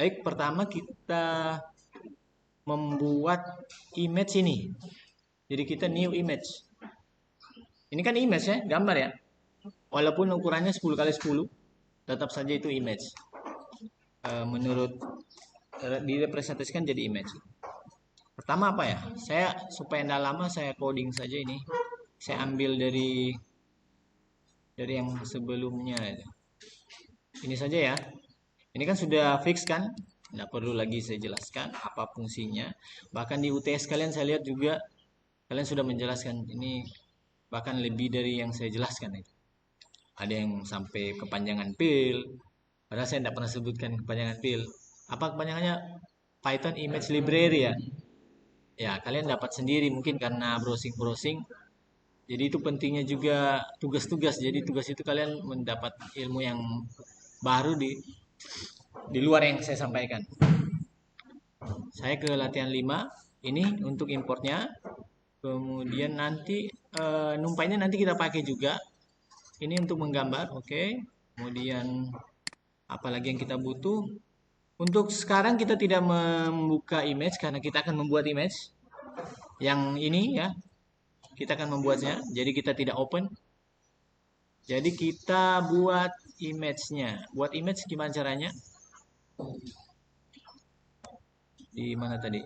Baik, pertama kita membuat image ini. Jadi kita new image. Ini kan image ya, gambar ya. Walaupun ukurannya 10 kali 10, tetap saja itu image. Menurut direpresentasikan jadi image. Pertama apa ya? Saya supaya tidak lama saya coding saja ini. Saya ambil dari yang sebelumnya. Ini saja ya. Ini kan sudah fix kan? Tidak perlu lagi saya jelaskan apa fungsinya. Bahkan di UTS kalian saya lihat juga kalian sudah menjelaskan ini bahkan lebih dari yang saya jelaskan itu. Ada yang sampai kepanjangan pil. Padahal saya tidak pernah sebutkan kepanjangan pil. Apa kepanjangannya? Python Image Library ya. Ya, kalian dapat sendiri mungkin karena browsing-browsing. Jadi itu pentingnya juga tugas-tugas. Jadi tugas itu kalian mendapat ilmu yang baru di luar yang saya sampaikan. Saya ke latihan 5. Ini untuk importnya. Kemudian nanti numpainya nanti kita pakai juga. Ini untuk menggambar, oke. Kemudian apalagi yang kita butuh? Untuk sekarang kita tidak membuka image karena kita akan membuat image. Yang ini ya, kita akan membuatnya. Jadi kita tidak open. Jadi kita buat image-nya. Buat image gimana caranya? Di mana tadi?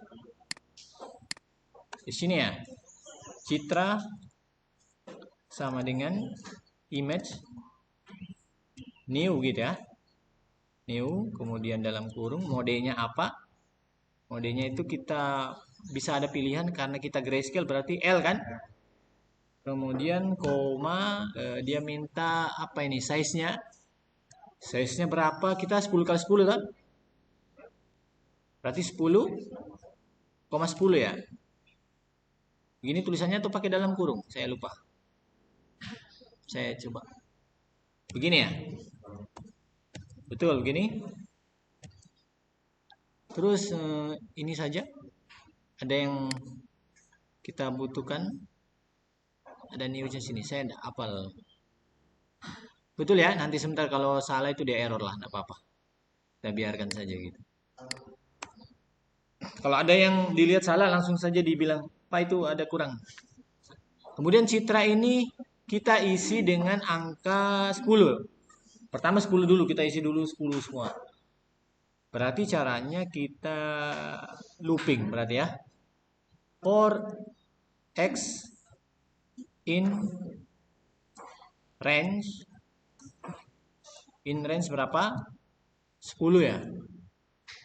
Di sini ya. Citra sama dengan image new gitu ya. New, kemudian dalam kurung modenya apa? Modenya itu kita bisa ada pilihan karena kita grayscale berarti L kan? Kemudian koma dia minta apa ini size-nya? Size-nya berapa? Kita 10 kali 10 kan? Berarti 10,10 ya. Begini tulisannya atau pakai dalam kurung? Saya lupa. Saya coba. Begini ya. Betul begini. Terus ini saja. Ada yang kita butuhkan. Ada new-nya sini. Saya tidak hafal. Betul ya. Nanti sebentar kalau salah itu dia error lah. Tidak apa-apa. Kita biarkan saja gitu. Kalau ada yang dilihat salah langsung saja dibilang, Pak itu ada kurang. Kemudian citra ini kita isi dengan angka 10. Pertama 10 dulu, kita isi dulu 10 semua. Berarti caranya kita looping berarti ya. For X in range. In range berapa? 10 ya.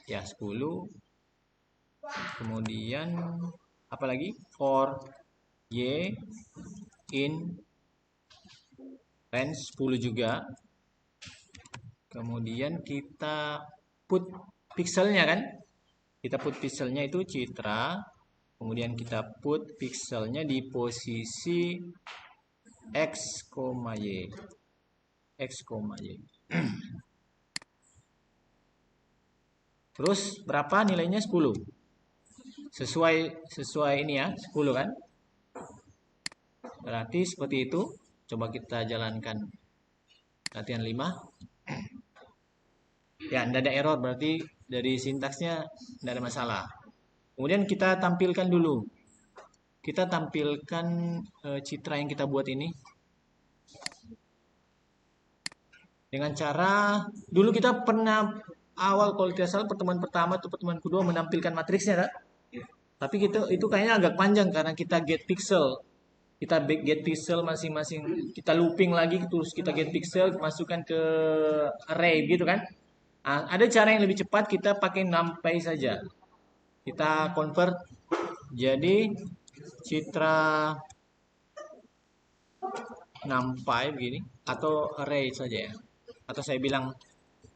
Ya 10. Kemudian apa lagi? For Y in range 10 juga. Kemudian kita put pixelnya kan? Kita put pixelnya itu citra. Kemudian kita put pixelnya di posisi X, Y. X, Y. Terus berapa nilainya? 10. Sesuai ini ya, 10 kan? Berarti seperti itu. Coba kita jalankan latihan 5. Ya, tidak ada error, berarti dari sintaksnya tidak ada masalah. Kemudian kita tampilkan dulu. Kita tampilkan citra yang kita buat ini. Dengan cara, dulu kita pernah awal kalau tidak salah pertemuan pertama atau pertemuan kedua menampilkan matriksnya kan? Tapi itu kayaknya agak panjang karena kita get pixel. Kita get pixel masing-masing, kita looping lagi terus kita get pixel masukkan ke array gitu kan? Ada cara yang lebih cepat, kita pakai numpy saja. Kita convert jadi citra numpy begini atau array saja ya. Atau saya bilang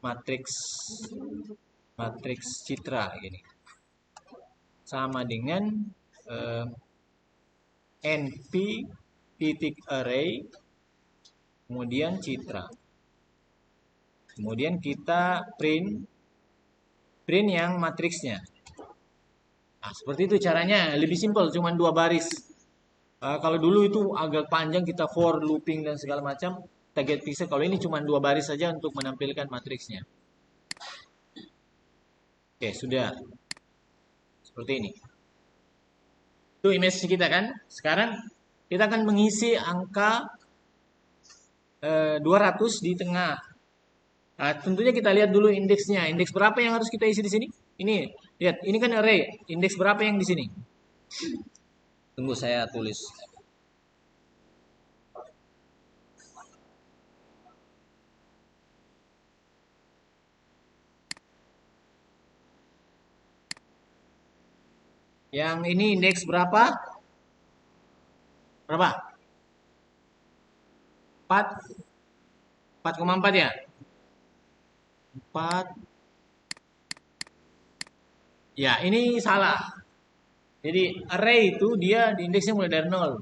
matriks citra gini. Sama dengan np titik array kemudian citra. Kemudian kita print yang matriksnya. Nah, seperti itu caranya, lebih simpel, cuma 2 baris. Kalau dulu itu agak panjang, kita for, looping dan segala macam, kita get pixel. Kalau ini cuma 2 baris saja untuk menampilkan matriksnya. Oke, sudah. Seperti ini. Itu image kita kan. Sekarang kita akan mengisi angka 200 di tengah. Nah, tentunya kita lihat dulu indeksnya. Indeks berapa yang harus kita isi di sini? Ini, lihat. Ini kan array. Indeks berapa yang di sini? Tunggu saya tulis. Yang ini indeks berapa? Berapa? 4,4 ya? 4. Ya, ini salah. Jadi array itu dia di indeksnya mulai dari 0.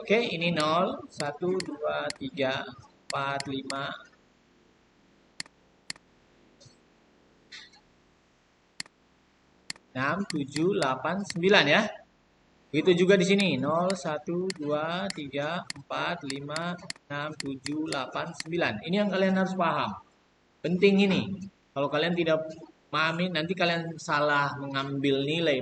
Oke, ini 0, 1, 2, 3, 4, 5. 6, 7, 8, 9 ya. Begitu juga di sini 0, 1, 2, 3, 4, 5, 6, 7, 8, 9. Ini yang kalian harus paham. Penting ini. Kalau kalian tidak pahami nanti kalian salah mengambil nilai.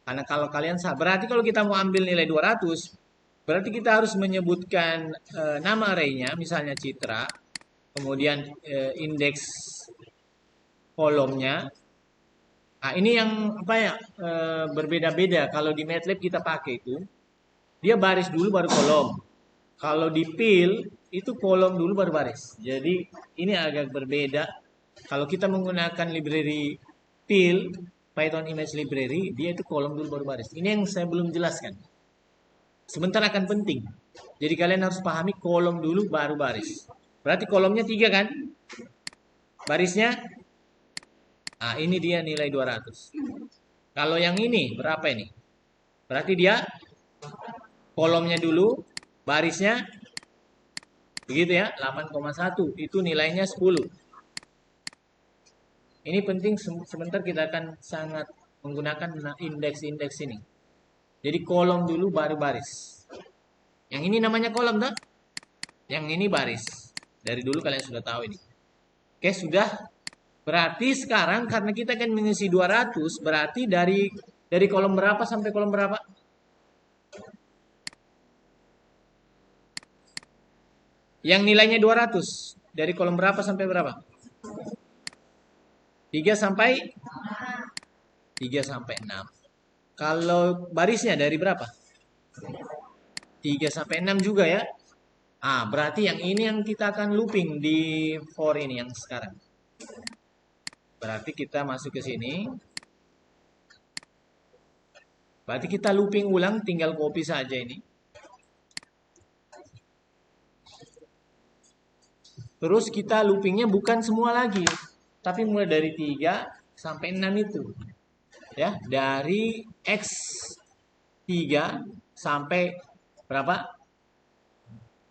Karena kalau kalian salah, berarti kalau kita mau ambil nilai 200, berarti kita harus menyebutkan nama array-nya, misalnya Citra, kemudian indeks kolomnya. Nah, ini yang apa ya berbeda-beda. Kalau di MATLAB kita pakai itu, dia baris dulu baru kolom. Kalau di Pil itu kolom dulu baru baris. Jadi ini agak berbeda. Kalau kita menggunakan library Pil, Python Image Library, dia itu kolom dulu baru baris. Ini yang saya belum jelaskan. Sebentar akan penting. Jadi kalian harus pahami kolom dulu baru baris. Berarti kolomnya 3 kan? Barisnya. Nah, ini dia nilai 200. Kalau yang ini berapa ini? Berarti dia kolomnya dulu, barisnya begitu ya, 8,1. Itu nilainya 10. Ini penting, sebentar kita akan sangat menggunakan indeks-indeks ini. Jadi kolom dulu baru baris. Yang ini namanya kolom tak? Yang ini baris. Dari dulu kalian sudah tahu ini. Oke, sudah. Berarti sekarang karena kita akan mengisi 200, berarti dari kolom berapa sampai kolom berapa? Yang nilainya 200. Dari kolom berapa sampai berapa? 3 sampai 6. Kalau barisnya dari berapa? 3 sampai 6 juga ya. Ah, berarti yang ini yang kita akan looping di for ini yang sekarang. Berarti kita masuk ke sini. Berarti kita looping ulang, tinggal copy saja ini. Terus kita loopingnya bukan semua lagi, tapi mulai dari 3 sampai 6 itu. Ya, dari X3 sampai berapa?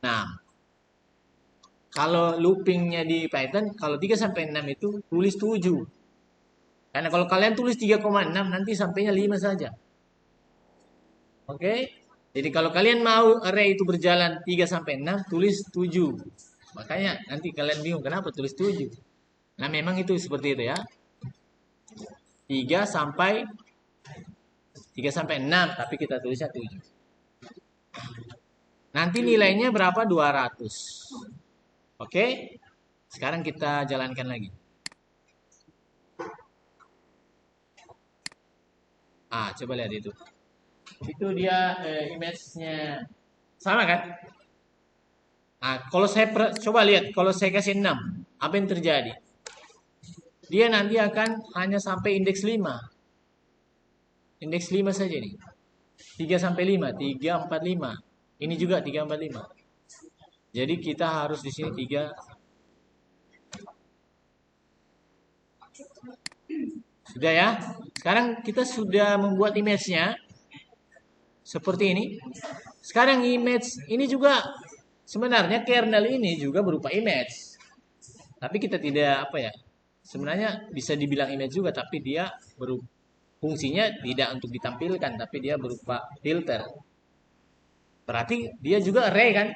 6. Kalau loopingnya di Python, kalau 3 sampai 6 itu tulis 7. Karena kalau kalian tulis 3,6 nanti sampainya 5 saja. Oke? Jadi kalau kalian mau array itu berjalan 3 sampai 6, tulis 7. Makanya nanti kalian bingung kenapa tulis 7. Nah, memang itu seperti itu ya. 3 sampai 6, tapi kita tulisnya 7. Nanti nilainya berapa? 200. Oke? Sekarang kita jalankan lagi. Ah, coba lihat itu. Itu dia image-nya sama kan? Nah, kalau saya coba lihat, kalau saya kasih 6, apa yang terjadi? Dia nanti akan hanya sampai indeks 5. Indeks 5 saja nih. 3 sampai 5, 3, 4, 5. Ini juga 3, 4, 5. Jadi kita harus di sini 3. Sudah ya? Sekarang kita sudah membuat image-nya seperti ini. Sekarang image ini juga sebenarnya kernel ini juga berupa image. Tapi kita tidak apa ya? Sebenarnya bisa dibilang image juga, tapi dia fungsinya tidak untuk ditampilkan, tapi dia berupa filter. Berarti dia juga array kan?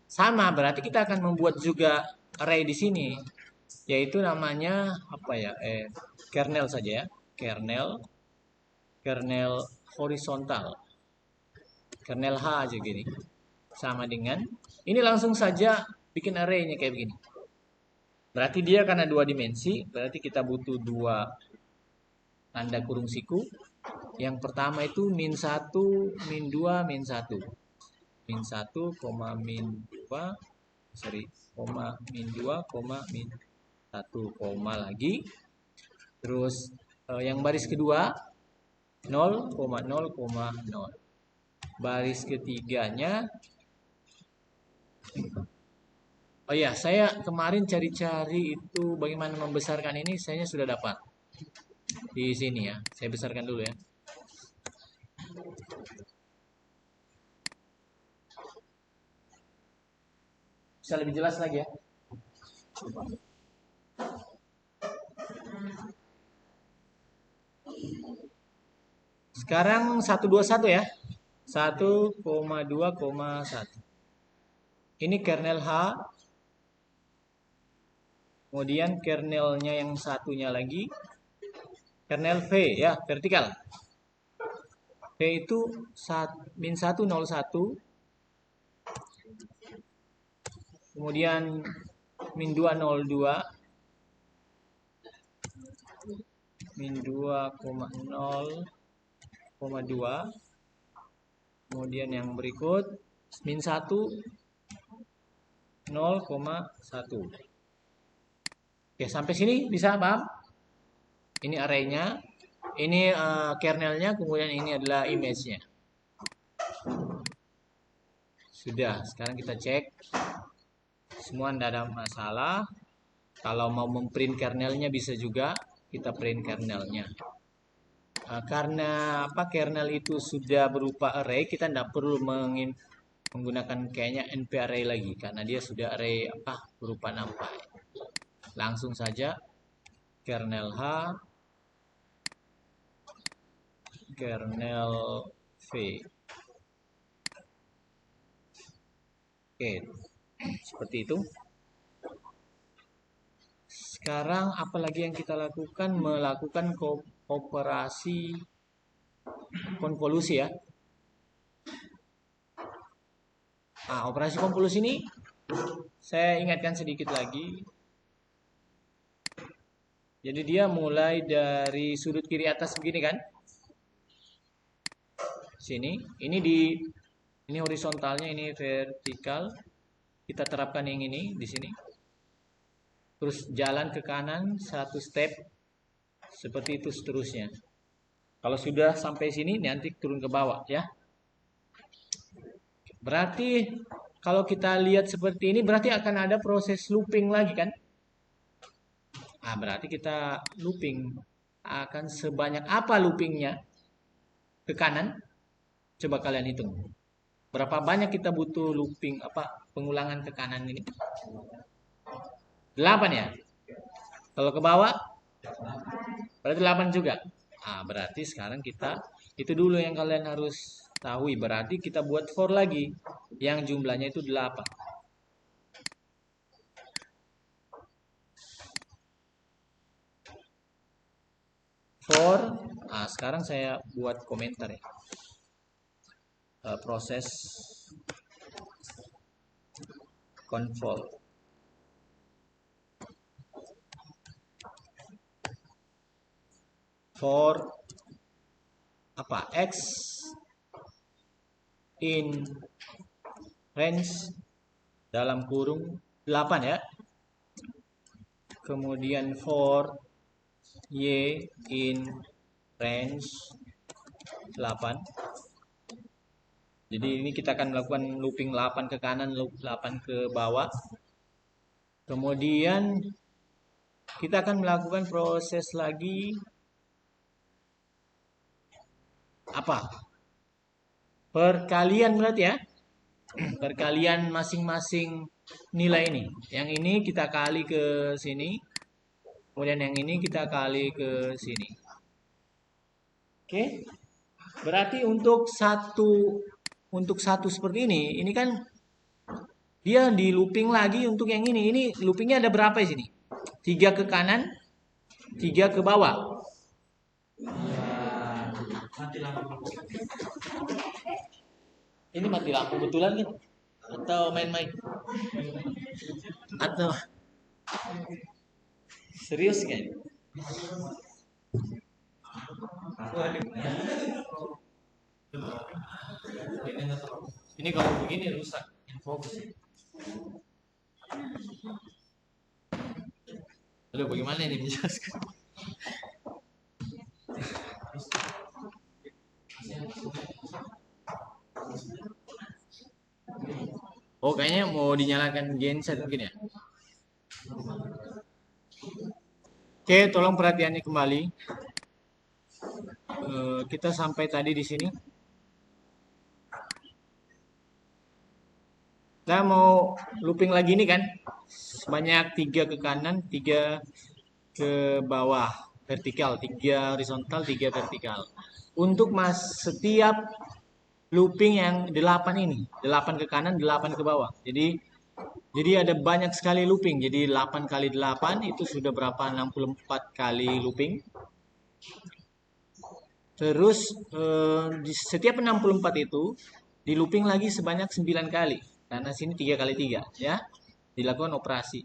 Sama, berarti kita akan membuat juga array di sini. yaitu namanya apa ya? Kernel saja ya. Kernel horizontal. Kernel H aja gini. Sama dengan ini langsung saja bikin array-nya kayak begini. Berarti dia karena dua dimensi, berarti kita butuh dua tanda kurung siku. Yang pertama itu min 1, min 2, min 1. Min 1, min 2, koma min 2, min 1, koma lagi. Terus yang baris kedua 0, 0, 0. Baris ketiganya, oh ya, saya kemarin cari-cari itu bagaimana membesarkan ini, saya sudah dapat di sini ya. Saya besarkan dulu ya. Bisa lebih jelas lagi ya. Sekarang 121 ya. 1,2,1. Ini kernel H. Kemudian kernelnya yang satunya lagi kernel V ya, vertikal. V itu min 101. Kemudian min 202. Min 2,0,2. Kemudian yang berikut min 1 0,1. Oke, sampai sini bisa paham? Ini array-nya, ini kernelnya, kemudian ini adalah image-nya. Sudah, sekarang kita cek. Semua tidak ada masalah. Kalau mau memprint kernelnya bisa juga kita print kernelnya. Karena kernel itu sudah berupa array, kita tidak perlu menggunakan kayaknya np array lagi karena dia sudah array berupa numpy. Langsung saja kernel H, kernel V. Oke, seperti itu. Sekarang apalagi yang kita lakukan? Melakukan operasi konvolusi ya. Operasi konvolusi ini saya ingatkan sedikit lagi. Jadi dia mulai dari sudut kiri atas begini kan? Sini, ini horizontalnya, ini vertikal. Kita terapkan yang ini di sini. Terus jalan ke kanan satu step. Seperti itu seterusnya. Kalau sudah sampai sini nanti turun ke bawah ya. Berarti kalau kita lihat seperti ini berarti akan ada proses looping lagi kan? Berarti kita looping akan sebanyak apa loopingnya ke kanan? Coba kalian hitung. Berapa banyak kita butuh looping pengulangan ke kanan ini? 8 ya. Kalau ke bawah berarti 8 juga. Berarti sekarang kita itu dulu yang kalian harus tahu. Berarti kita buat for lagi yang jumlahnya itu 8. For, sekarang saya buat komentar ya. Proses control. For X in range dalam kurung 8 ya. Kemudian for Y in range 8. Jadi ini kita akan melakukan looping 8 ke kanan, loop 8 ke bawah. Kemudian kita akan melakukan proses lagi perkalian berarti ya. Perkalian masing-masing nilai ini. Yang ini kita kali ke sini. Kemudian yang ini kita kali ke sini. Oke. Berarti untuk satu seperti ini kan dia di looping lagi untuk yang ini. Ini loopingnya ada berapa di sini? 3 ke kanan, 3 ke bawah. Ini mati lampu betulan gitu? Atau main-main? Atau serius kan? Ini kalau begini rusak fokus. Aduh, bagaimana ini menjelaskan? Oh, kayaknya mau dinyalakan genset mungkin ya. Oke, tolong perhatiannya kembali. Kita sampai tadi di sini. Kita mau looping lagi nih kan. Sebanyak 3 ke kanan, 3 ke bawah. Vertikal, 3 horizontal, 3 vertikal. Untuk setiap looping yang 8 ini. 8 ke kanan, 8 ke bawah. Jadi ada banyak sekali looping. Jadi 8 kali 8 itu sudah berapa? 64 kali looping. Terus di setiap 64 itu di looping lagi sebanyak 9 kali. Karena sini 3 kali 3 ya. Dilakukan operasi.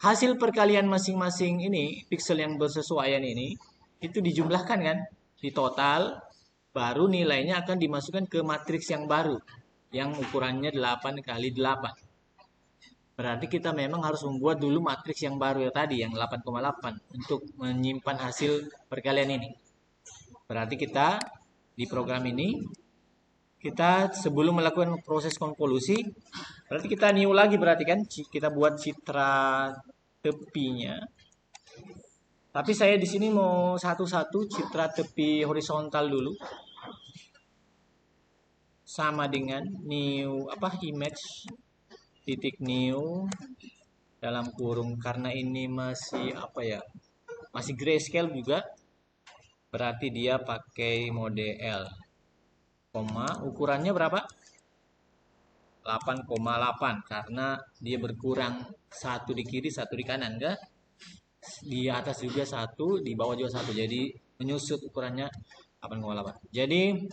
Hasil perkalian masing-masing ini, pixel yang bersesuaian ini, itu dijumlahkan kan? Di total, baru nilainya akan dimasukkan ke matriks yang baru. Yang ukurannya 8 kali 8. Berarti kita memang harus membuat dulu matriks yang baru ya tadi, yang 8,8 untuk menyimpan hasil perkalian ini. Berarti kita di program ini, kita sebelum melakukan proses konvolusi, berarti kita new lagi berarti kan, kita buat citra tepinya. Tapi saya di sini mau satu-satu citra tepi horizontal dulu. Sama dengan new image titik new dalam kurung, karena ini masih masih grayscale juga, berarti dia pakai mode L, ukurannya berapa? 8,8 karena dia berkurang satu di kiri satu di kanan kan, di atas juga satu, di bawah juga satu, jadi menyusut ukurannya 8,8. Jadi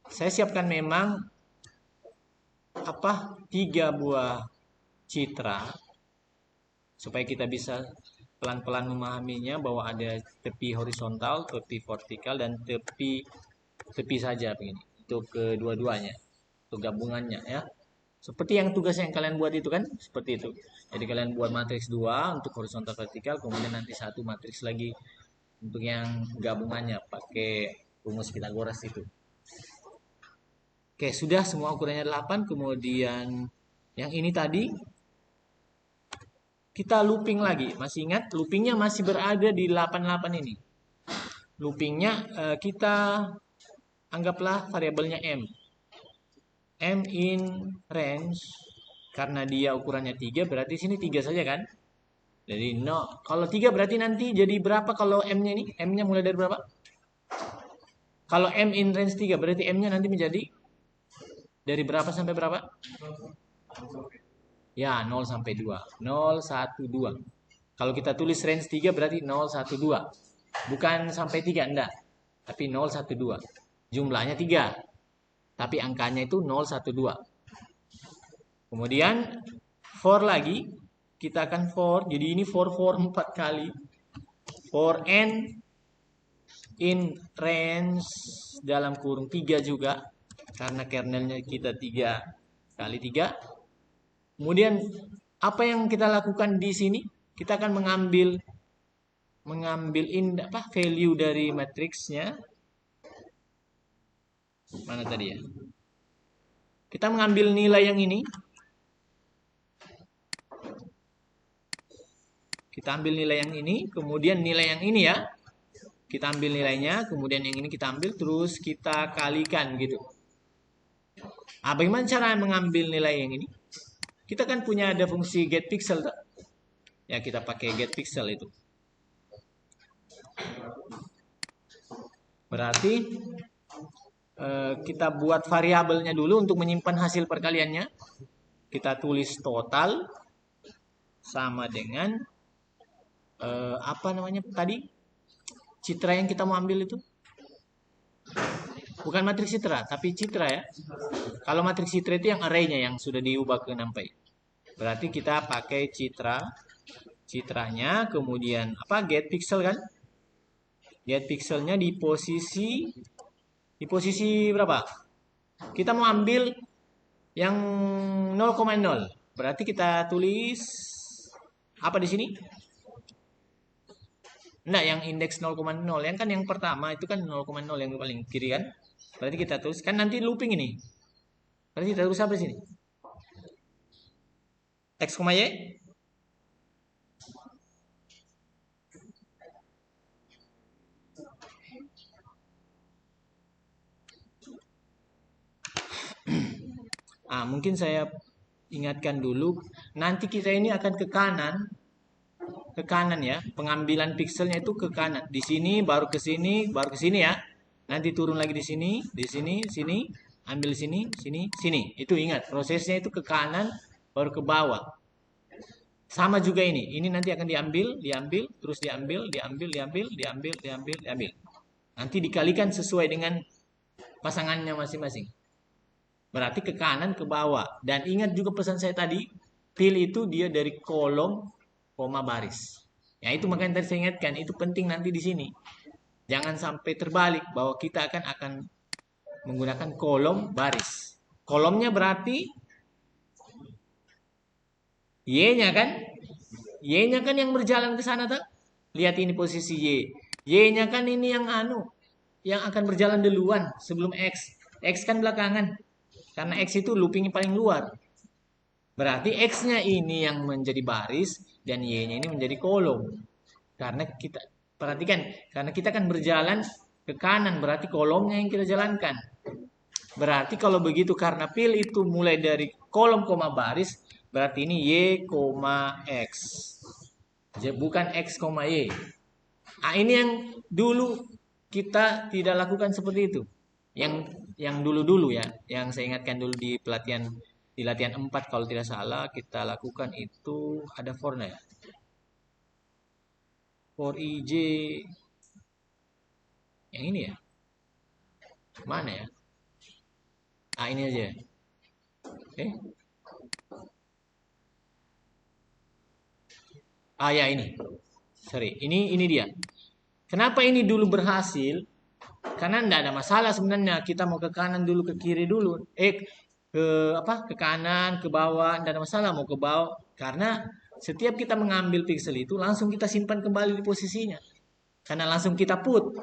saya siapkan memang 3 buah citra supaya kita bisa pelan-pelan memahaminya bahwa ada tepi horizontal, tepi vertikal, dan tepi saja begini. Untuk kedua-duanya, untuk gabungannya ya. Seperti yang tugas yang kalian buat itu kan, seperti itu. Jadi kalian buat matriks 2 untuk horizontal vertikal, kemudian nanti satu matriks lagi untuk yang gabungannya pakai rumus Pitagoras itu. Oke, sudah semua ukurannya 8, kemudian yang ini tadi kita looping lagi. Masih ingat loopingnya masih berada di 88 ini. Loopingnya kita anggaplah variabelnya M. M in range, karena dia ukurannya 3, berarti sini 3 saja kan? Jadi kalau 3 berarti nanti jadi berapa kalau M-nya ini? M-nya mulai dari berapa? Kalau M in range 3 berarti M-nya nanti menjadi dari berapa sampai berapa? Ya, 0 sampai 2. 0, 1, 2. Kalau kita tulis range 3 berarti 0, 1, 2. Bukan sampai 3, enggak. Tapi 0, 1, 2. Jumlahnya 3. Tapi angkanya itu 0, 1, 2. Kemudian for lagi. Kita akan for. Jadi ini for 4 kali. For n in range dalam kurung 3 juga. Karena kernelnya kita 3 kali 3. Kemudian apa yang kita lakukan di sini? Kita akan mengambil value dari matriksnya. Mana tadi ya? Kita mengambil nilai yang ini. Kita ambil nilai yang ini, kemudian nilai yang ini ya. Kita ambil nilainya, kemudian yang ini kita ambil, terus kita kalikan gitu. Bagaimana cara mengambil nilai yang ini? Kita kan punya ada fungsi getPixel, tak? Ya, kita pakai getPixel itu. Berarti kita buat variabelnya dulu untuk menyimpan hasil perkaliannya. Kita tulis total sama dengan apa namanya tadi? Citra yang kita mau ambil itu? Bukan matriks citra, tapi citra ya. Kalau matriks citra itu yang arraynya yang sudah diubah ke NumPy. Berarti kita pakai citranya, kemudian apa? Get pixel kan? Get pixelnya di posisi berapa? Kita mau ambil yang 0,0. Berarti kita tulis apa di sini? Enggak, yang indeks 0,0. Yang kan yang pertama itu kan 0,0 yang paling kiri kan? Berarti kita tulis kan nanti looping ini. Berarti kita tulis apa di sini? X, Y. Mungkin saya ingatkan dulu. Nanti kita ini akan ke kanan ya. Pengambilan pixelnya itu ke kanan. Di sini baru ke sini, baru ke sini ya. Nanti turun lagi di sini, sini, ambil sini, sini. Itu ingat, prosesnya itu ke kanan baru ke bawah. Sama juga ini. Ini nanti akan diambil, terus diambil. Nanti dikalikan sesuai dengan pasangannya masing-masing. Berarti ke kanan, ke bawah. Dan ingat juga pesan saya tadi, fill itu dia dari kolom, koma baris. Ya itu makanya tadi saya ingatkan, itu penting nanti di sini. Jangan sampai terbalik bahwa kita akan menggunakan kolom baris. Kolomnya berarti Y-nya kan? Y-nya kan yang berjalan ke sana tak? Lihat ini posisi Y. Y-nya kan ini yang akan berjalan duluan sebelum X. X kan belakangan. Karena X itu loopingnya paling luar. Berarti X-nya ini yang menjadi baris dan Y-nya ini menjadi kolom. Karena kita perhatikan, karena kita akan berjalan ke kanan, berarti kolomnya yang kita jalankan. Berarti kalau begitu karena fill itu mulai dari kolom koma baris, berarti ini Y, X. Bukan X, Y. Ini yang dulu kita tidak lakukan seperti itu. Yang dulu-dulu ya, yang saya ingatkan dulu di latihan 4 kalau tidak salah kita lakukan itu ada for-nya ya. For IJ yang ini ya. Mana ya? Ini aja. Ya ini. Sorry, ini dia. Kenapa ini dulu berhasil? Karena tidak ada masalah sebenarnya. Kita mau ke kanan dulu, ke kiri dulu. Ke kanan, ke bawah, tidak ada masalah mau ke bawah. Karena setiap kita mengambil pixel itu langsung kita simpan kembali di posisinya. Karena langsung kita put.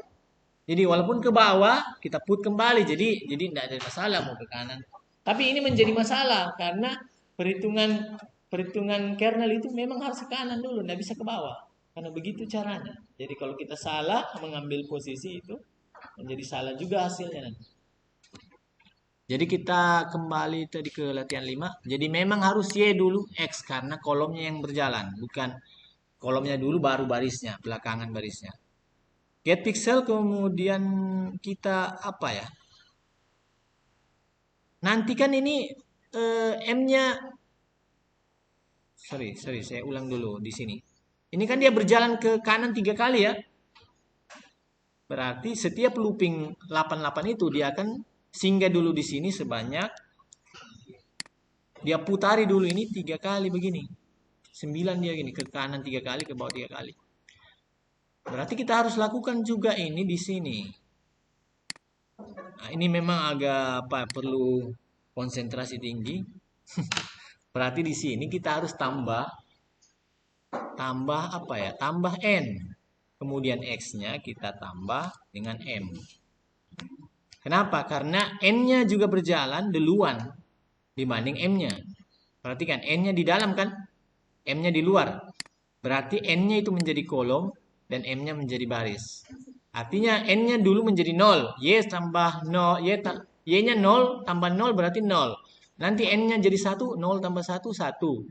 Jadi walaupun ke bawah kita put kembali. Jadi tidak ada masalah mau ke kanan. Tapi ini menjadi masalah karena perhitungan kernel itu memang harus ke kanan dulu, tidak bisa ke bawah. Karena begitu caranya. Jadi kalau kita salah mengambil posisi itu menjadi salah juga hasilnya nanti. Jadi kita kembali tadi ke latihan 5. Jadi memang harus Y dulu X karena kolomnya yang berjalan, bukan kolomnya dulu baru barisnya, belakangan barisnya. Get pixel kemudian kita apa ya? Nanti kan ini M-nya sorry, saya ulang dulu di sini. Ini kan dia berjalan ke kanan 3 kali ya. Berarti setiap looping 88 itu dia akan singgah dulu di sini sebanyak dia putari dulu ini 3 kali begini. 9 dia gini ke kanan 3 kali, ke bawah 3 kali. Berarti kita harus lakukan juga ini di sini. Ini memang agak perlu konsentrasi tinggi. Berarti di sini kita harus tambah apa ya? Tambah N. Kemudian X-nya kita tambah dengan M. Kenapa? Karena N-nya juga berjalan duluan dibanding M-nya. Perhatikan, N-nya di dalam kan? M-nya di luar. Berarti N-nya itu menjadi kolom dan M-nya menjadi baris. Artinya N-nya dulu menjadi 0. Y tambah 0. Y-nya 0 tambah 0 berarti 0. Nanti N-nya jadi 1. 0 tambah 1, 1.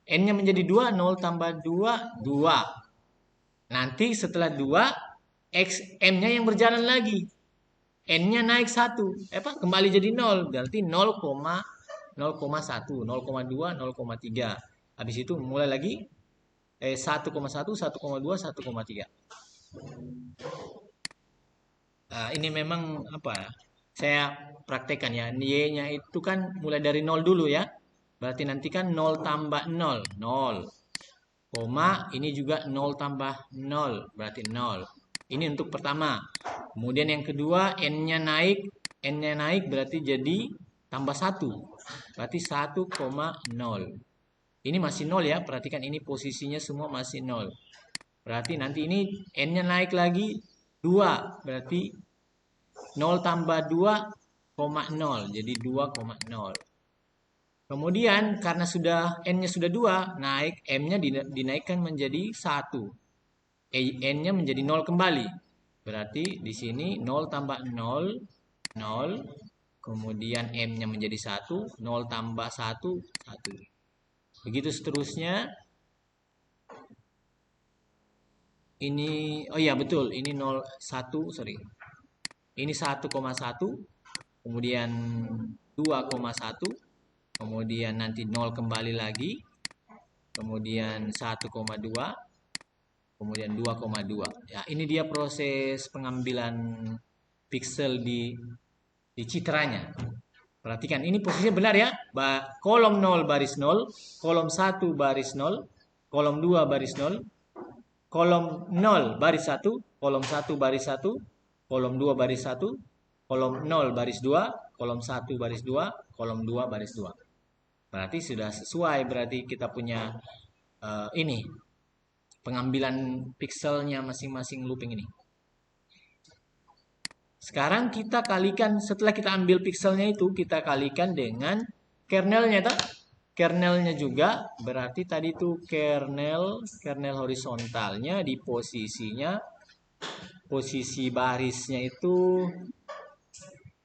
N-nya menjadi 2. 0 tambah 2, 2. Nanti setelah 2, M-nya yang berjalan lagi. N-nya naik 1. Kembali jadi 0. Berarti 0,1, 0,2, 0,3. Habis itu mulai lagi 1,1, 1,2, 1,3. Nah, ini memang apa ya? Saya praktekkan ya. Y-nya itu kan mulai dari 0 dulu ya. Berarti nanti kan 0 tambah 0, 0. Koma, ini juga 0 tambah 0, berarti 0. Ini untuk pertama. Kemudian yang kedua, N-nya naik berarti jadi tambah 1. Berarti 1,0. Ini masih 0 ya, perhatikan ini posisinya semua masih 0. Berarti nanti ini N-nya naik lagi 2, berarti 0 tambah 2,0, jadi 2,0. Kemudian karena N-nya sudah 2, naik M-nya dinaikkan menjadi 1. N-nya menjadi 0 kembali. Berarti di sini 0 tambah 0, 0. Kemudian M-nya menjadi 1, 0 tambah 1, 1. Begitu seterusnya. Ini, oh iya betul, ini 0,1, sorry. Ini 1,1, kemudian 2,1, kemudian nanti 0 kembali lagi, kemudian 1,2, kemudian 2,2. Ya, ini dia proses pengambilan pixel di citranya. Perhatikan, ini posisinya benar ya. Kolom 0 baris 0, kolom 1 baris 0, kolom 2 baris 0, kolom 0 baris 1, kolom 1 baris 1, kolom 2 baris 1, kolom 0 baris 2, kolom 1 baris 2, kolom 2 baris 2. Berarti sudah sesuai, berarti kita punya ini pengambilan pixelnya masing-masing looping ini. Sekarang kita kalikan, setelah kita ambil pixelnya itu, kita kalikan dengan kernelnya. Kernelnya juga, berarti tadi itu kernel horizontalnya di posisi barisnya itu,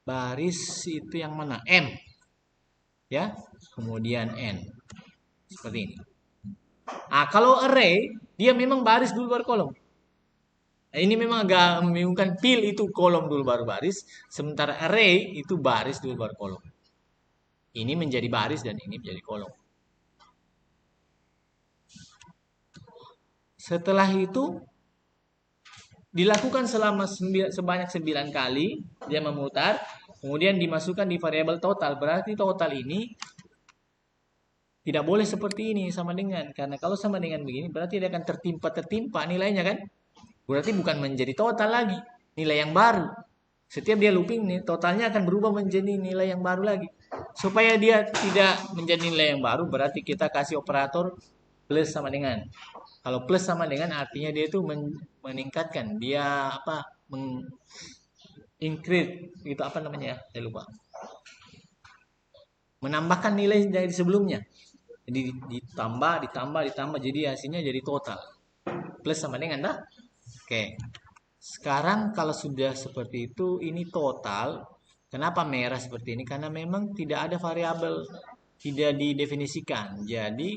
baris itu yang mana? M. Ya, kemudian N. Seperti ini. Nah, kalau array, dia memang baris dulu baru kolom. Nah, ini memang agak membingungkan. Pil itu kolom dulu baru baris, sementara array itu baris dulu baru kolom. Ini menjadi baris dan ini menjadi kolom. Setelah itu dilakukan selama sebanyak 9 kali, dia memutar, kemudian dimasukkan di variabel total. Berarti total ini tidak boleh seperti ini sama dengan, karena kalau sama dengan begini berarti dia akan tertimpa nilainya kan. Berarti bukan menjadi total lagi, nilai yang baru. Setiap dia looping nih, totalnya akan berubah menjadi nilai yang baru lagi. Supaya dia tidak menjadi nilai yang baru, berarti kita kasih operator plus sama dengan. Kalau plus sama dengan artinya dia itu meningkatkan, dia apa? Increase itu apa namanya? Saya lupa. Menambahkan nilai dari sebelumnya. Jadi ditambah, jadi hasilnya jadi total. Plus sama dengan dah. Oke. Sekarang kalau sudah seperti itu, ini total. Kenapa merah seperti ini? Karena memang tidak ada variabel, tidak didefinisikan. Jadi,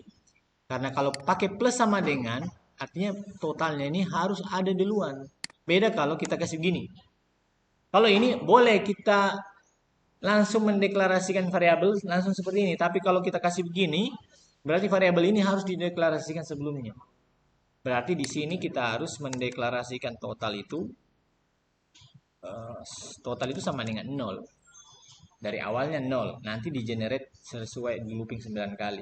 karena kalau pakai plus sama dengan, artinya totalnya ini harus ada duluan. Beda kalau kita kasih gini. Kalau ini boleh kita langsung mendeklarasikan variabel langsung seperti ini. Tapi kalau kita kasih begini, berarti variabel ini harus dideklarasikan sebelumnya. Berarti di sini kita harus mendeklarasikan total itu. Total itu sama dengan 0. Dari awalnya 0. Nanti di generate sesuai di looping 9 kali.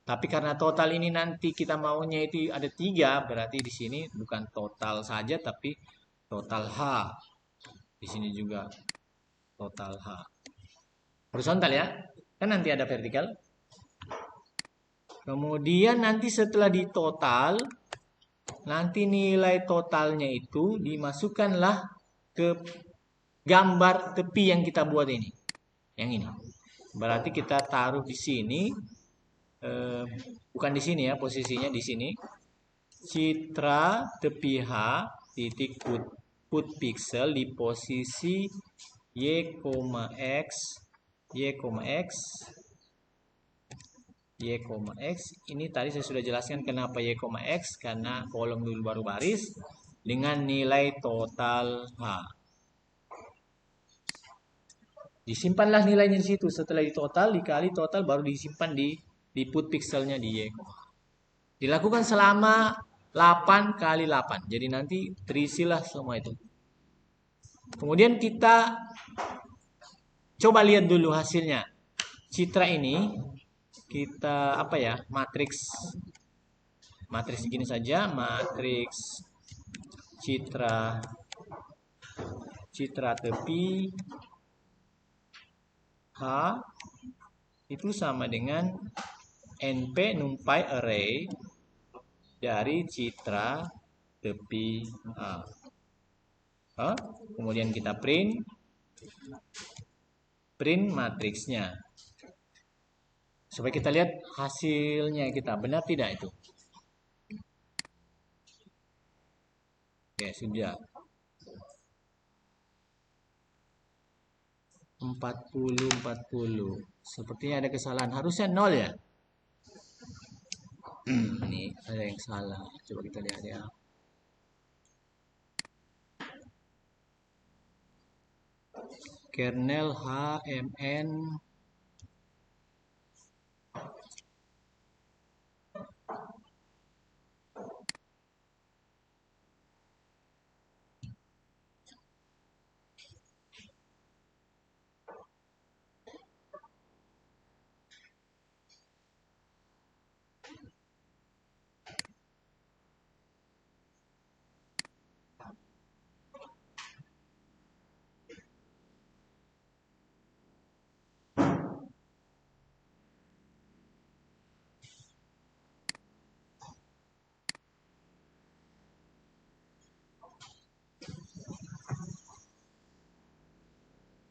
Tapi karena total ini nanti kita maunya itu ada 3. Berarti di sini bukan total saja tapi total H. Di sini juga total H. Horizontal ya. Kan nanti ada vertikal. Kemudian nanti setelah ditotal, nanti nilai totalnya itu dimasukkanlah ke gambar tepi yang kita buat ini. Yang ini. Berarti kita taruh di sini. Bukan di sini ya, posisinya di sini. Citra tepi H titik put pixel di posisi y, x. Ini tadi saya sudah jelaskan kenapa y, x, karena kolom dulu baru baris dengan nilai total H. Disimpanlah nilainya di situ. Setelah ditotal dikali total baru disimpan di put pixelnya di y. Dilakukan selama 8 kali 8. Jadi nanti terisilah semua itu. Kemudian kita coba lihat dulu hasilnya. Citra ini kita apa ya? Matriks gini saja, matriks citra tepi H itu sama dengan NP NumPy array dari citra tepi A. Kemudian kita print matriksnya. Supaya kita lihat hasilnya kita benar tidak itu. Oke, sudah. 40. Sepertinya ada kesalahan. Harusnya 0 ya. Ini ada yang salah. Coba kita lihat ya. Kernel HMN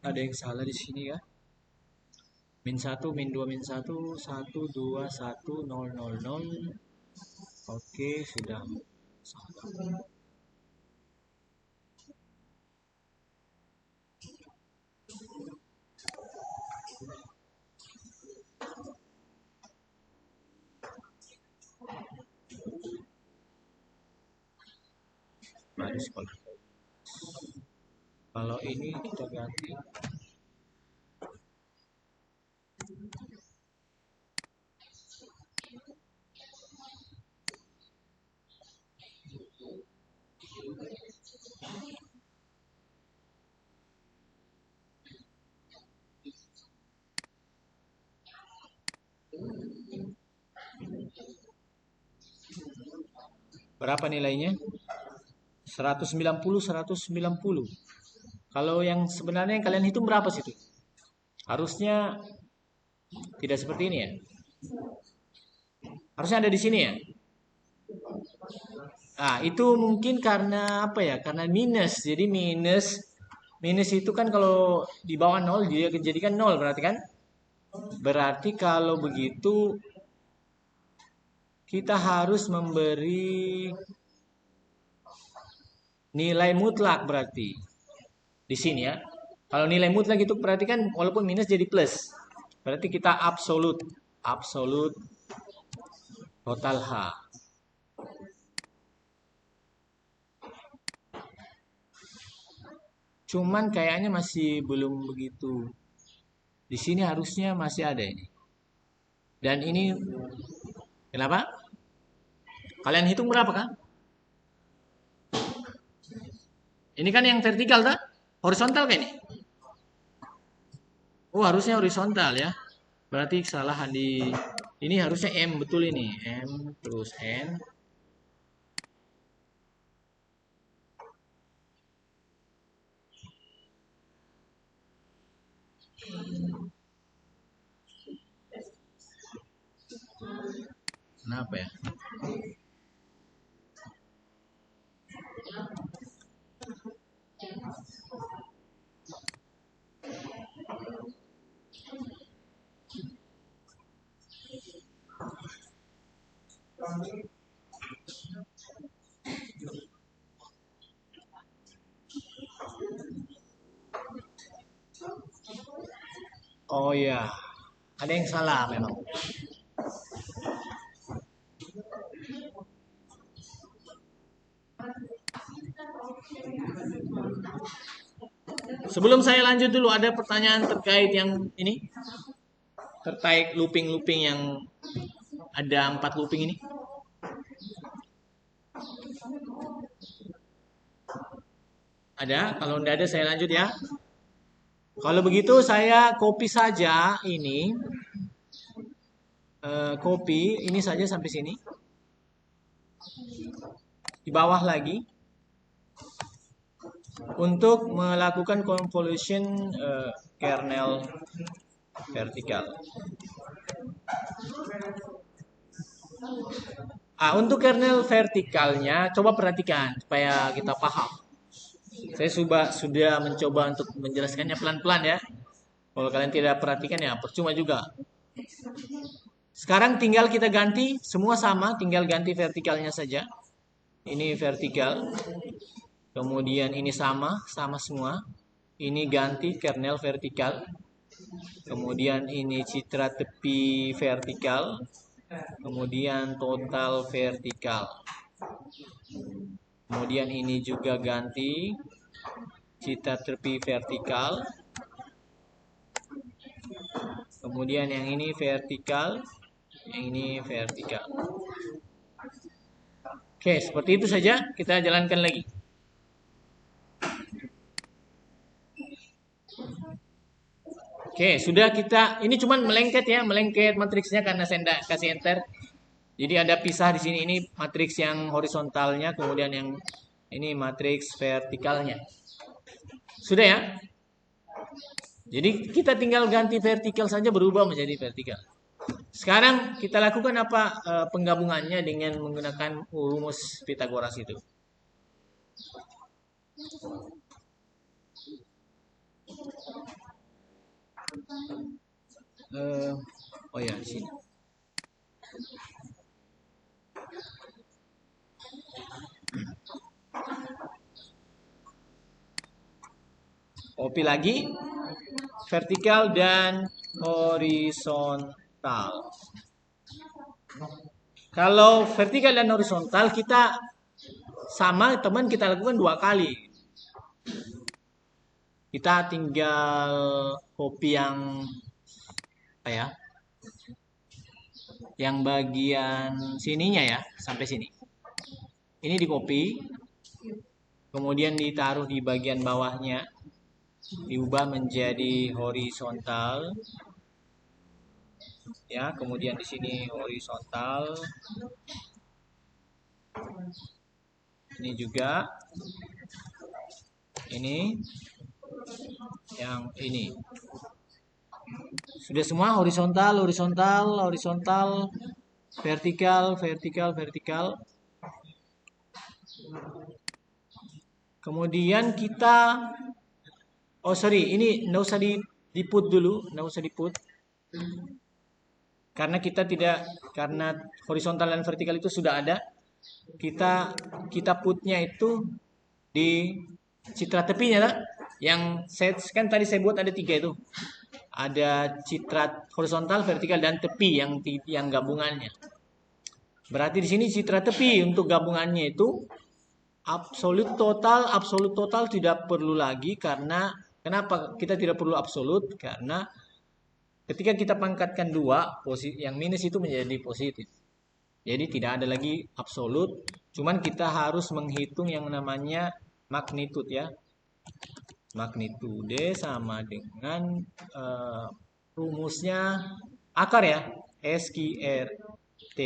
ada yang salah di sini ya. -1, -2, -1, 1, 2, 1, 0, 0, 0. Oke, sudah salah. Kalau ini kita ganti. Berapa nilainya? 190, 190. Kalau yang sebenarnya yang kalian hitung berapa sih itu? Harusnya tidak seperti ini ya. Harusnya ada di sini ya. Nah, itu mungkin karena apa ya? Karena minus. Jadi minus itu kan kalau di bawah 0 dia jadikan 0 berarti kan? Berarti kalau begitu kita harus memberi nilai mutlak berarti di sini ya. Kalau nilai mutlak itu berarti kan walaupun minus jadi plus. Berarti kita absolut total H. Cuman kayaknya masih belum begitu. Di sini harusnya masih ada ini. Dan ini kenapa? Kalian hitung berapa kan? Ini kan yang vertikal tak? Horizontal kan ini? Oh, harusnya horizontal ya. Berarti kesalahan di ini harusnya M betul ini. M terus N. Kenapa ya? Oh ya, ada yang salah memang. Sebelum saya lanjut dulu, ada pertanyaan terkait yang ini? Terkait looping yang ada 4 looping ini? Ada? Kalau tidak ada saya lanjut ya. Kalau begitu saya copy saja ini. Copy ini saja sampai sini. Di bawah lagi. Untuk melakukan convolution kernel vertikal. Untuk kernel vertikalnya, coba perhatikan supaya kita paham. Saya sudah mencoba untuk menjelaskannya pelan-pelan ya. Kalau kalian tidak perhatikan ya percuma juga. Sekarang tinggal kita ganti, semua sama, tinggal ganti vertikalnya saja. Ini vertikal. Kemudian ini sama semua. Ini ganti kernel vertikal. Kemudian ini citra tepi vertikal. Kemudian total vertikal. Kemudian ini juga ganti citra tepi vertikal. Kemudian yang ini vertikal, yang ini vertikal. Oke, seperti itu saja. Kita jalankan lagi. Oke, sudah kita, ini cuma melengket ya, melengket matriksnya karena saya tidak kasih enter. Jadi ada pisah di sini, ini matriks yang horizontalnya, kemudian yang ini matriks vertikalnya. Sudah ya? Jadi kita tinggal ganti vertikal saja berubah menjadi vertikal. Sekarang kita lakukan apa penggabungannya dengan menggunakan rumus Pitagoras itu. Oh ya, di sini. Copy lagi vertikal dan horizontal. Kalau vertikal dan horizontal kita sama teman, kita lakukan 2 kali. Kita tinggal copy yang apa ya? Yang bagian sininya ya, sampai sini. Ini di copy. Kemudian ditaruh di bagian bawahnya. Diubah menjadi horizontal. Ya, kemudian di sini horizontal. Ini juga. Ini yang ini. Sudah semua horizontal, horizontal, horizontal, vertikal, vertikal, vertikal. Kemudian kita, oh sorry, ini nggak usah di put dulu, nggak usah di put. Karena kita tidak, karena horizontal dan vertikal itu sudah ada. Kita putnya itu di citra tepinya lah. Yang kan tadi saya buat ada 3 itu. Ada citra horizontal, vertikal, dan tepi yang gabungannya. Berarti di sini citra tepi untuk gabungannya itu absolut total tidak perlu lagi. Karena kenapa kita tidak perlu absolut? Karena ketika kita pangkatkan 2, yang minus itu menjadi positif. Jadi tidak ada lagi absolut. Cuman kita harus menghitung yang namanya magnitude ya. Magnitude sama dengan rumusnya akar ya. SQRT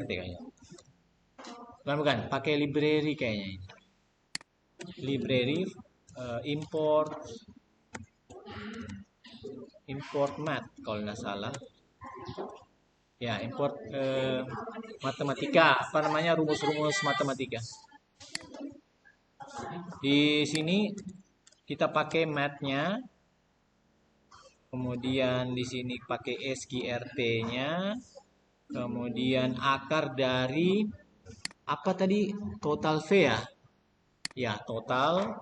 kayaknya. Bukan, pakai library kayaknya ini. Library import math kalau nggak salah. Ya, import matematika, apa namanya, rumus-rumus matematika. Di sini kita pakai math-nya. Kemudian di sini pakai SQRT-nya. Kemudian akar dari apa tadi? Total V ya. Ya, total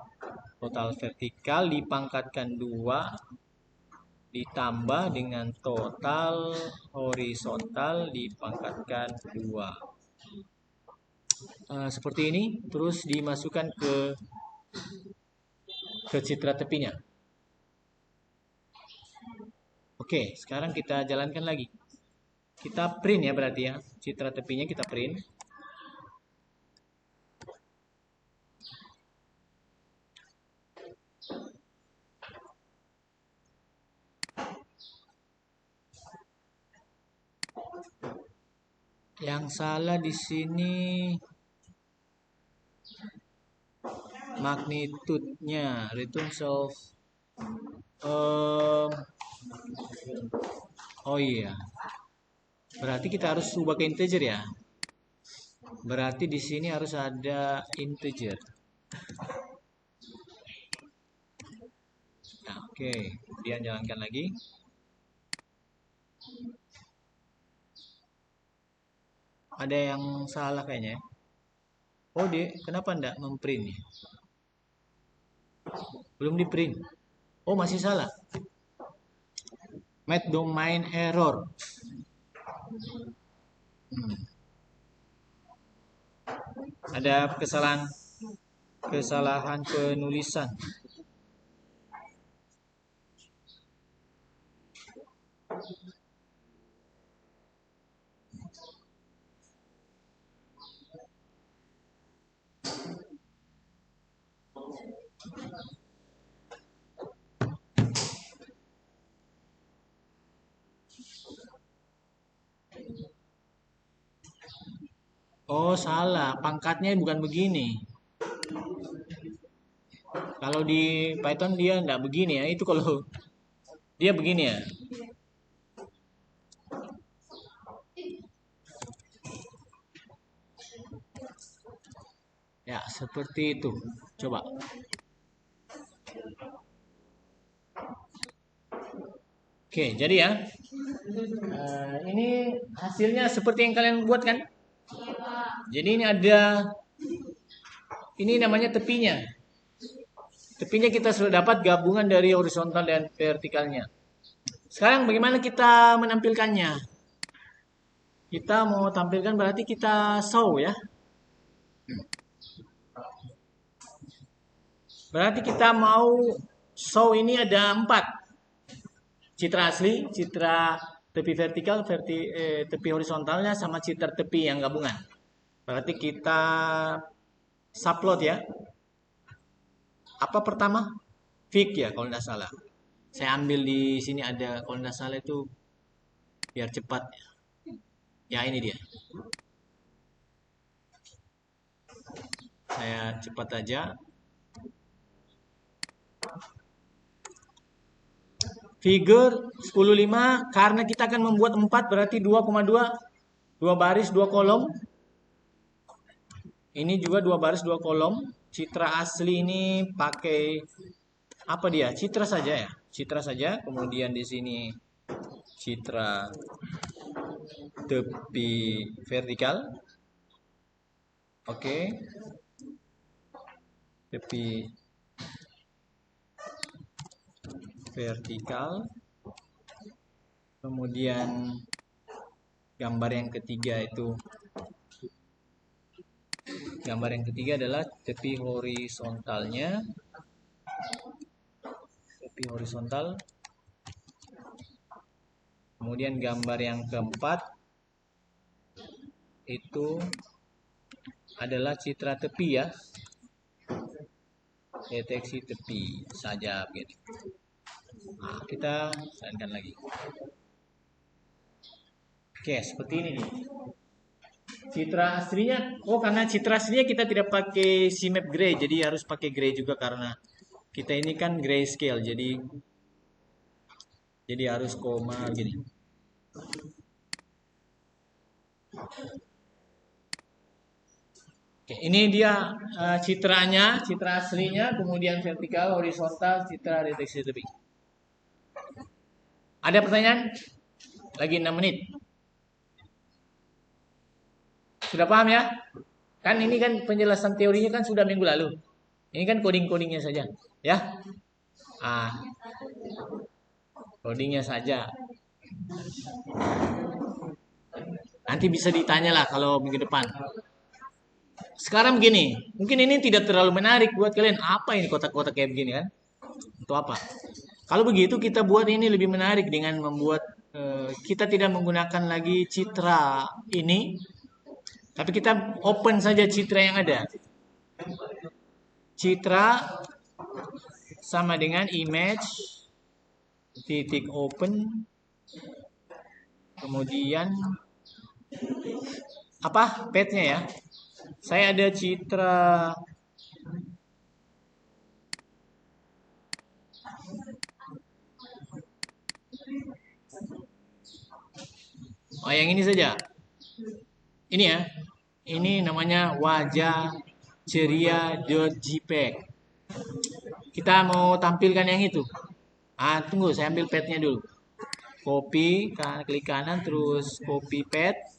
vertikal dipangkatkan 2 ditambah dengan total horizontal dipangkatkan 2. Seperti ini, terus dimasukkan ke citra tepinya. Oke, sekarang kita jalankan lagi. Kita print ya berarti ya. Citra tepinya kita print. Yang salah di sini magnitude-nya, returns of oh iya. Berarti kita harus ubah ke integer ya. Berarti di sini harus ada integer. Nah, oke, kemudian jalankan lagi. Ada yang salah kayaknya ya. Oh, kenapa enggak memprint ya? Belum di print. Oh, masih salah. Met domain error. Ada kesalahan penulisan. Oh, salah. Pangkatnya bukan begini. Kalau di Python dia nggak begini ya. Itu kalau dia begini ya. Ya, seperti itu. Coba. Oke, jadi ya. Ini hasilnya seperti yang kalian buat kan? Jadi ini namanya tepinya. Tepinya kita sudah dapat gabungan dari horizontal dan vertikalnya. Sekarang bagaimana kita menampilkannya? Kita mau tampilkan berarti kita show ya. Berarti kita mau show ini ada 4. Citra asli, citra tepi vertikal, tepi horizontalnya, sama citra tepi yang gabungan. Berarti kita subplot ya. Apa pertama? Fig ya kalau tidak salah. Saya ambil di sini ada, kalau tidak salah itu biar cepat. Ya ini dia. Saya cepat aja. Figure 10,5 karena kita akan membuat 4 berarti 2,2. 2 baris 2 kolom. Ini juga 2 baris 2 kolom. Citra asli ini pakai apa dia? Citra saja ya. Citra saja. Kemudian di sini citra tepi vertikal. Oke. Tepi vertikal. Kemudian gambar yang ketiga adalah tepi horizontalnya. Tepi horizontal. Kemudian gambar yang keempat itu adalah citra tepi ya. Deteksi tepi saja gitu. Nah, kita jalankan lagi. Oke, seperti ini nih. Citra aslinya, karena citra aslinya kita tidak pakai CMap gray, jadi harus pakai gray juga karena kita ini kan grayscale, jadi harus koma gini. Oke, ini dia citranya, citra aslinya, kemudian vertikal, horizontal, citra deteksi tepi. Ada pertanyaan? Lagi 6 menit. Sudah paham ya? Kan ini kan penjelasan teorinya kan sudah minggu lalu. Ini kan coding-codingnya saja, ya. Codingnya saja. Nanti bisa ditanya lah kalau minggu depan. Sekarang begini, mungkin ini tidak terlalu menarik buat kalian. Apa ini kotak-kotak kayak begini kan? Untuk apa? Kalau begitu kita buat ini lebih menarik dengan membuat kita tidak menggunakan lagi citra ini, tapi kita open saja citra yang ada. Citra sama dengan image titik open, kemudian apa path-nya ya. Saya ada citra yang ini saja. Ini ya. Ini namanya wajah ceria.jpg. Kita mau tampilkan yang itu. Tunggu, saya ambil path-nya dulu. Copy, klik kanan, terus copy path.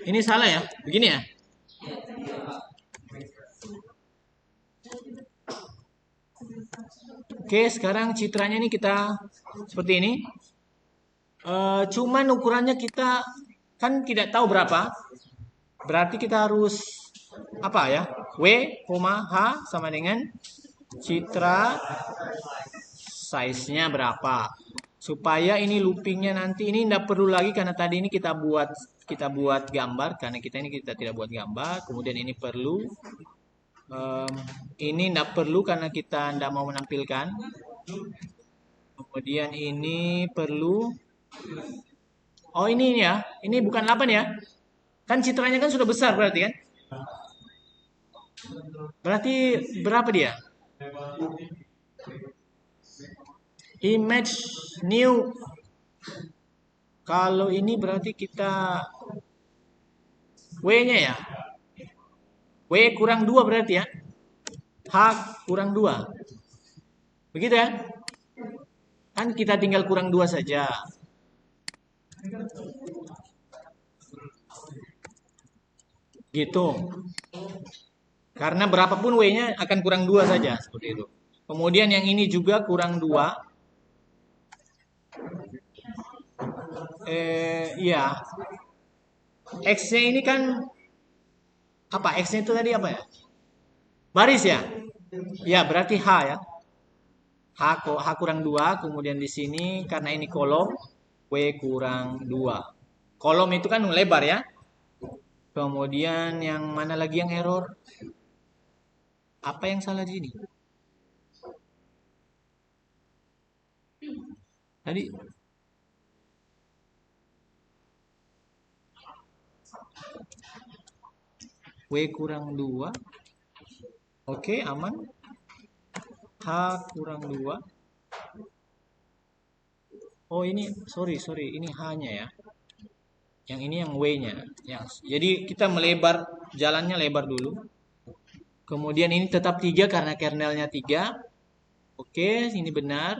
Ini salah ya, begini ya. Oke, sekarang citranya ini kita seperti ini. Cuman ukurannya kita kan tidak tahu berapa. Berarti kita harus apa ya? W, H sama dengan citra size-nya berapa. Supaya ini loopingnya nanti ini tidak perlu lagi karena tadi ini kita buat gambar karena kita tidak buat gambar. Kemudian ini perlu. Ini tidak perlu karena kita tidak mau menampilkan. Kemudian ini perlu. Oh ini ya, ini bukan 8 ya. Kan citranya kan sudah besar berarti kan? Berarti berapa dia? Image new. Kalau ini berarti kita W-nya ya. W kurang 2 berarti ya. H kurang 2. Begitu ya? Kan kita tinggal kurang 2 saja. Gitu. Karena berapapun W-nya akan kurang 2 saja. Seperti itu. Kemudian yang ini juga kurang 2. Iya. X-nya ini kan apa? X-nya itu tadi apa ya? Baris ya? Ya, berarti H ya. H kurang 2, kemudian di sini karena ini kolom, W kurang 2. Kolom itu kan lebar ya. Kemudian yang mana lagi yang error? Apa yang salah di sini? Tadi W kurang 2. Oke, aman. H kurang 2. Oh ini, sorry. Ini H-nya ya. Yang ini yang W-nya. Jadi kita melebar, jalannya lebar dulu. Kemudian ini tetap 3 karena kernelnya 3. Oke, ini benar.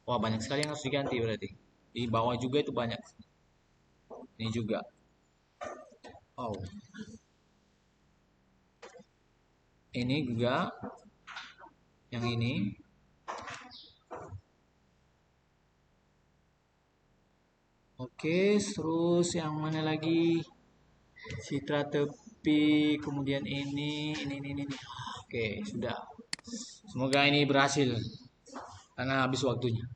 Wah, banyak sekali yang harus diganti berarti. Di bawah juga itu banyak. Ini juga. Oh. Ini juga. Yang ini. Oke, terus yang mana lagi? Citra tepi, kemudian ini. Oke, sudah. Semoga ini berhasil. Karena habis waktunya.